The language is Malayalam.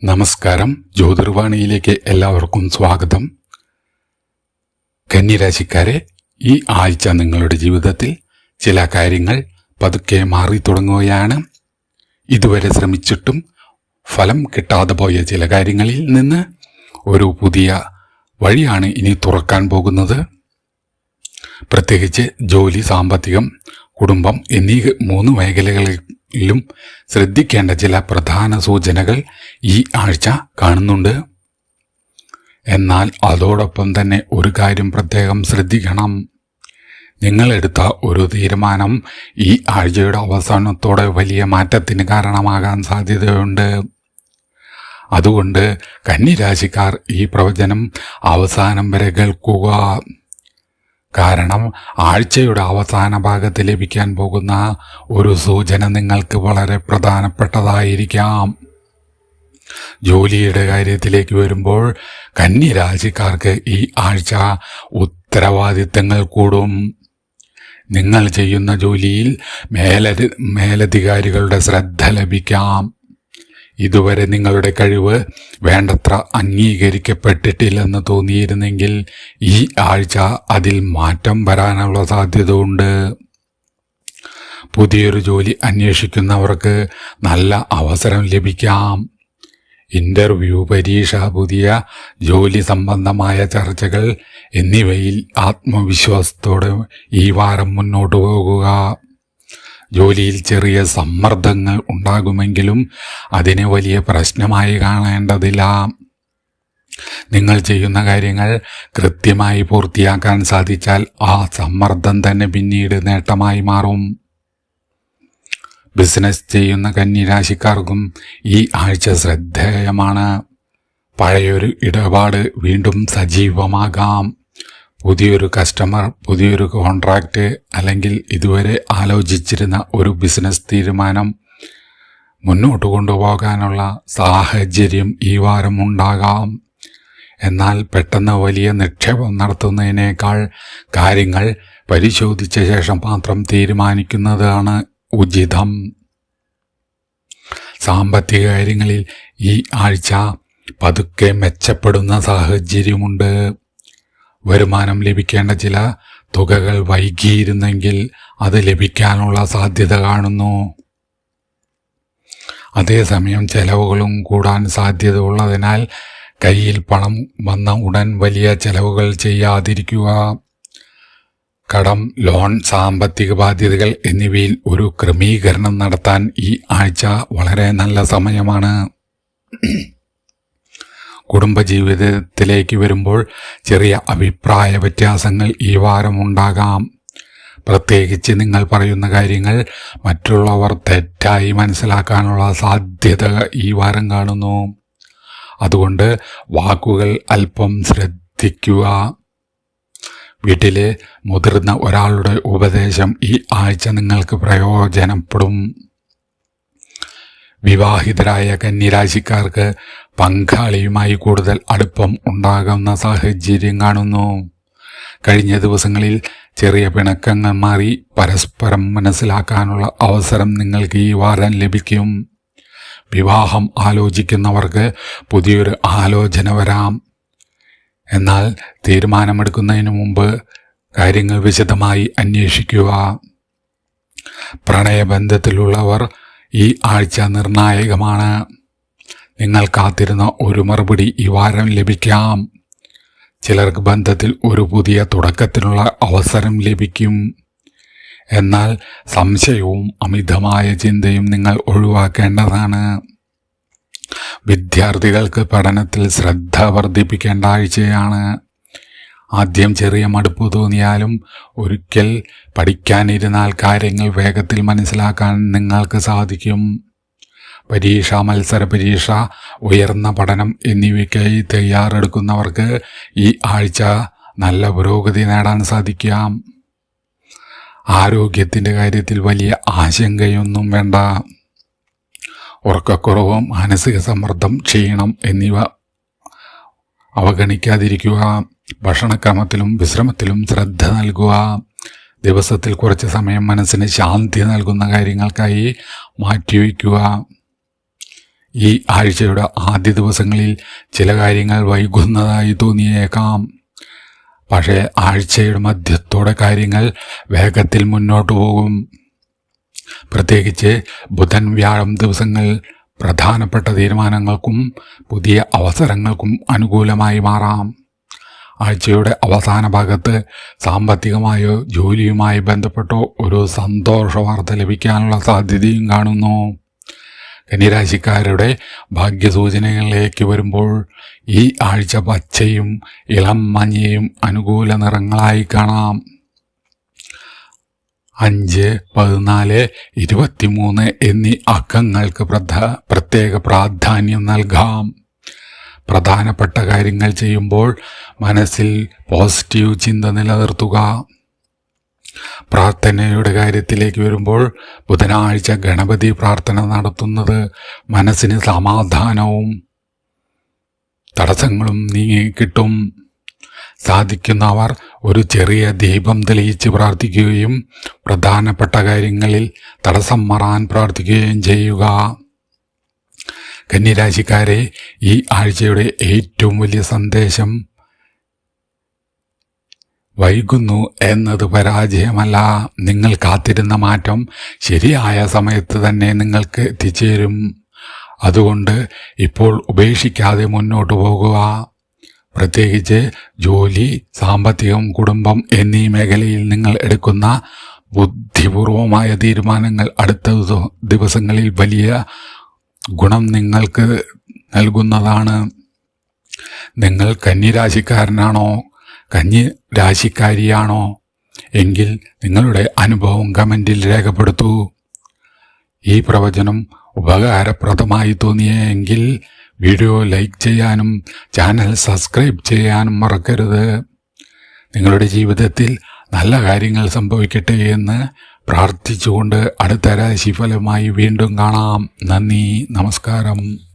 നമസ്കാരം. ജ്യോതിർവാണിയിലേക്ക് എല്ലാവർക്കും സ്വാഗതം. കന്നിരാശിക്കാരെ, ഈ ആഴ്ച നിങ്ങളുടെ ജീവിതത്തിൽ ചില കാര്യങ്ങൾ പതുക്കെ മാറി തുടങ്ങുകയാണ്. ഇതുവരെ ശ്രമിച്ചിട്ടും ഫലം കിട്ടാതെ പോയ ചില കാര്യങ്ങളിൽ നിന്ന് ഒരു പുതിയ വഴിയാണ് ഇനി തുറക്കാൻ പോകുന്നത്. പ്രത്യേകിച്ച് ജോലി, സാമ്പത്തികം, കുടുംബം എന്നീ 3 മേഖലകളിലും ശ്രദ്ധിക്കേണ്ട ചില പ്രധാന സൂചനകൾ ഈ ആഴ്ച കാണുന്നുണ്ട്. എന്നാൽ അതോടൊപ്പം തന്നെ ഒരു കാര്യം പ്രത്യേകം ശ്രദ്ധിക്കണം. നിങ്ങളെടുത്ത ഒരു തീരുമാനം ഈ ആഴ്ചയുടെ അവസാനത്തോടെ വലിയ മാറ്റത്തിന് കാരണമാകാൻ സാധ്യതയുണ്ട്. അതുകൊണ്ട് കന്നിരാശിക്കാർ ഈ പ്രവചനം അവസാനം വരെ കേൾക്കുക. കാരണം ആഴ്ചയുടെ അവസാന ഭാഗത്ത് ലഭിക്കാൻ പോകുന്ന ഒരു സൂചന നിങ്ങൾക്ക് വളരെ പ്രധാനപ്പെട്ടതായിരിക്കാം. ജോലിയുടെ കാര്യത്തിലേക്ക് വരുമ്പോൾ കന്നിരാശിക്കാർക്ക് ഈ ആഴ്ച ഉത്തരവാദിത്തങ്ങൾ കൂടും. നിങ്ങൾ ചെയ്യുന്ന ജോലിയിൽ മേലധികാരികളുടെ ശ്രദ്ധ ലഭിക്കാം. ഇതുവരെ നിങ്ങളുടെ കഴിവ് വേണ്ടത്ര അംഗീകരിക്കപ്പെട്ടിട്ടില്ലെന്ന് തോന്നിയിരുന്നെങ്കിൽ ഈ ആഴ്ച അതിൽ മാറ്റം വരാനുള്ള സാധ്യതയുണ്ട്. പുതിയൊരു ജോലി അന്വേഷിക്കുന്നവർക്ക് നല്ല അവസരം ലഭിക്കാം. ഇന്റർവ്യൂ, പരീക്ഷ, പുതിയ ജോലി സംബന്ധമായ ചർച്ചകൾ എന്നിവയിൽ ആത്മവിശ്വാസത്തോടെ ഈ വാരം മുന്നോട്ടു പോകുക. ജോലിയിൽ ചെറിയ സമ്മർദ്ദങ്ങൾ ഉണ്ടാകുമെങ്കിലും അതിനെ വലിയ പ്രശ്നമായി കാണേണ്ടതില്ല. നിങ്ങൾ ചെയ്യുന്ന കാര്യങ്ങൾ കൃത്യമായി പൂർത്തിയാക്കാൻ സാധിച്ചാൽ ആ സമ്മർദ്ദം തന്നെ പിന്നീട് നേട്ടമായി മാറും. ബിസിനസ് ചെയ്യുന്ന കന്നിരാശിക്കാർക്കും ഈ ആഴ്ച ശ്രദ്ധേയമാണ്. പഴയൊരു ഇടപാട് വീണ്ടും സജീവമാകാം. പുതിയൊരു കസ്റ്റമർ, പുതിയൊരു കോൺട്രാക്റ്റ്, അല്ലെങ്കിൽ ഇതുവരെ ആലോചിച്ചിരുന്ന ഒരു ബിസിനസ് തീരുമാനം മുന്നോട്ട് കൊണ്ടുപോകാനുള്ള സാഹചര്യം ഈ വാരം ഉണ്ടാകാം. എന്നാൽ പെട്ടെന്ന് വലിയ നിക്ഷേപം നടത്തുന്നതിനേക്കാൾ കാര്യങ്ങൾ പരിശോധിച്ച ശേഷം മാത്രം തീരുമാനിക്കുന്നതാണ് ഉചിതം. സാമ്പത്തിക കാര്യങ്ങളിൽ ഈ ആഴ്ച പതുക്കെ മെച്ചപ്പെടുന്ന സാഹചര്യമുണ്ട്. വരുമാനം ലഭിക്കേണ്ട ചില തുകകൾ വൈകിയിരുന്നെങ്കിൽ അത് ലഭിക്കാനുള്ള സാധ്യത കാണുന്നു. അതേസമയം ചെലവുകളും കൂടാൻ സാധ്യത ഉള്ളതിനാൽ കയ്യിൽ പണം വന്ന ഉടൻ വലിയ ചെലവുകൾ ചെയ്യാതിരിക്കുക. കടം, ലോൺ, സാമ്പത്തിക ബാധ്യതകൾ എന്നിവയിൽ ഒരു ക്രമീകരണം നടത്താൻ ഈ ആഴ്ച വളരെ നല്ല സമയമാണ്. കുടുംബജീവിതത്തിലേക്ക് വരുമ്പോൾ ചെറിയ അഭിപ്രായ വ്യത്യാസങ്ങൾ ഈ വാരം ഉണ്ടാകാം. പ്രത്യേകിച്ച് നിങ്ങൾ പറയുന്ന കാര്യങ്ങൾ മറ്റുള്ളവർ തെറ്റായി മനസ്സിലാക്കാനുള്ള സാധ്യത ഈ വാരം കാണുന്നു. അതുകൊണ്ട് വാക്കുകൾ അല്പം ശ്രദ്ധിക്കുക. വീട്ടിലെ മുതിർന്ന ഒരാളുടെ ഉപദേശം ഈ ആഴ്ച നിങ്ങൾക്ക് പ്രയോജനപ്പെടും. വിവാഹിതരായ കന്നിരാശിക്കാർക്ക് പങ്കാളിയുമായി കൂടുതൽ അടുപ്പം ഉണ്ടാകുന്ന സാഹചര്യം കാണുന്നു. കഴിഞ്ഞ ദിവസങ്ങളിൽ ചെറിയ പിണക്കങ്ങൾ മാറി പരസ്പരം മനസ്സിലാക്കാനുള്ള അവസരം നിങ്ങൾക്ക് ഈ വാരം ലഭിക്കും. വിവാഹം ആലോചിക്കുന്നവർക്ക് പുതിയൊരു ആലോചന വരാം. എന്നാൽ തീരുമാനമെടുക്കുന്നതിന് മുമ്പ് കാര്യങ്ങൾ വിശദമായി അന്വേഷിക്കുക. പ്രണയബന്ധത്തിലുള്ളവർ ഈ ആഴ്ച നിർണായകമാണ്. നിങ്ങൾ കാത്തിരുന്ന ഒരു മറുപടി ഈ വാരം ലഭിക്കാം. ചിലർക്ക് ബന്ധത്തിൽ ഒരു പുതിയ തുടക്കത്തിനുള്ള അവസരം ലഭിക്കും. എന്നാൽ സംശയവും അമിതമായ ചിന്തയും നിങ്ങൾ ഒഴിവാക്കേണ്ടതാണ്. വിദ്യാർത്ഥികൾക്ക് പഠനത്തിൽ ശ്രദ്ധ വർദ്ധിപ്പിക്കേണ്ട ആഴ്ചയാണ്. ആദ്യം ചെറിയ മടുപ്പ് തോന്നിയാലും ഒരിക്കൽ പഠിക്കാനിരുന്നാൽ കാര്യങ്ങൾ വേഗത്തിൽ മനസ്സിലാക്കാൻ നിങ്ങൾക്ക് സാധിക്കും. പരീക്ഷ, മത്സര പരീക്ഷ, ഉയർന്ന പഠനം എന്നിവയ്ക്കായി തയ്യാറെടുക്കുന്നവർക്ക് ഈ ആഴ്ച നല്ല പുരോഗതി നേടാൻ സാധിക്കാം. ആരോഗ്യത്തിൻ്റെ കാര്യത്തിൽ വലിയ ആശങ്കയൊന്നും വേണ്ട. ഉറക്കക്കുറവ്, മാനസിക സമ്മർദ്ദം, ക്ഷീണം എന്നിവ അവഗണിക്കാതിരിക്കുക. ഭക്ഷണക്രമത്തിലും വിശ്രമത്തിലും ശ്രദ്ധ നൽകുക. ദിവസത്തിൽ കുറച്ച് സമയം മനസ്സിന് ശാന്തി നൽകുന്ന കാര്യങ്ങൾക്കായി മാറ്റിവെക്കുക. ഈ ആഴ്ചയുടെ ആദ്യ ദിവസങ്ങളിൽ ചില കാര്യങ്ങൾ വൈകുന്നതായി തോന്നിയേക്കാം. പക്ഷേ ആഴ്ചയുടെ മധ്യത്തോടെ കാര്യങ്ങൾ വേഗത്തിൽ മുന്നോട്ടു പോകും. പ്രത്യേകിച്ച് ബുധൻ വ്യാഴം ദിവസങ്ങൾ പ്രധാനപ്പെട്ട തീരുമാനങ്ങൾക്കും പുതിയ അവസരങ്ങൾക്കും അനുകൂലമായി മാറാം. ആഴ്ചയുടെ അവസാന ഭാഗത്ത് സാമ്പത്തികമായോ ജോലിയുമായി ബന്ധപ്പെട്ടോ ഒരു സന്തോഷ വാർത്ത ലഭിക്കാനുള്ള സാധ്യതയും കാണുന്നു. കന്നിരാശിക്കാരുടെ ഭാഗ്യസൂചനകളിലേക്ക് വരുമ്പോൾ ഈ ആഴ്ച പച്ചയും ഇളം മഞ്ഞയും അനുകൂല നിറങ്ങളായി കാണാം. 5, 14, 23 എന്നീ അക്കങ്ങൾക്ക് പ്രത്യേക പ്രാധാന്യം നൽകാം. പ്രധാനപ്പെട്ട കാര്യങ്ങൾ ചെയ്യുമ്പോൾ മനസ്സിൽ പോസിറ്റീവ് ചിന്ത നിലനിർത്തുക. പ്രാർത്ഥനയുടെ കാര്യത്തിലേക്ക് വരുമ്പോൾ ബുധനാഴ്ച ഗണപതി പ്രാർത്ഥന നടത്തുന്നത് മനസ്സിന് സമാധാനവും തടസ്സങ്ങളും നീങ്ങിക്കിട്ടും. സാധിക്കുന്നവർ ഒരു ചെറിയ ദീപം തെളിയിച്ച് പ്രാർത്ഥിക്കുകയും പ്രധാനപ്പെട്ട കാര്യങ്ങളിൽ തടസ്സം മാറാൻ പ്രാർത്ഥിക്കുകയും ചെയ്യുക. കന്നിരാശിക്കാരെ, ഈ ആഴ്ചയുടെ ഏറ്റവും വലിയ സന്ദേശം വൈകുന്നു എന്നത് പരാജയമല്ല. നിങ്ങൾ കാത്തിരുന്ന മാറ്റം ശരിയായ സമയത്ത് തന്നെ നിങ്ങൾക്ക് എത്തിച്ചേരും. അതുകൊണ്ട് ഇപ്പോൾ ഉപേക്ഷിക്കാതെ മുന്നോട്ട് പോകുക. പ്രത്യേകിച്ച് ജോലി, സാമ്പത്തികം, കുടുംബം എന്നീ മേഖലയിൽ നിങ്ങൾ എടുക്കുന്ന ബുദ്ധിപൂർവമായ തീരുമാനങ്ങൾ അടുത്ത ദിവസങ്ങളിൽ വലിയ ഗുണം നിങ്ങൾക്ക് നൽകുന്നതാണ്. നിങ്ങൾ കന്നിരാശിക്കാരനാണോ കന്നിരാശിക്കാരിയാണോ എങ്കിൽ നിങ്ങളുടെ അനുഭവം കമൻറ്റിൽ രേഖപ്പെടുത്തൂ. ഈ പ്രവചനം ഉപകാരപ്രദമായി തോന്നിയെങ്കിൽ വീഡിയോ ലൈക്ക് ചെയ്യാനും ചാനൽ സബ്സ്ക്രൈബ് ചെയ്യാനും മറക്കരുത്. നിങ്ങളുടെ ജീവിതത്തിൽ നല്ല കാര്യങ്ങൾ സംഭവിക്കട്ടെ എന്ന് പ്രാർത്ഥിച്ചുകൊണ്ട് അടുത്ത രാശിഫലമായി വീണ്ടും കാണാം. നന്ദി, നമസ്കാരം.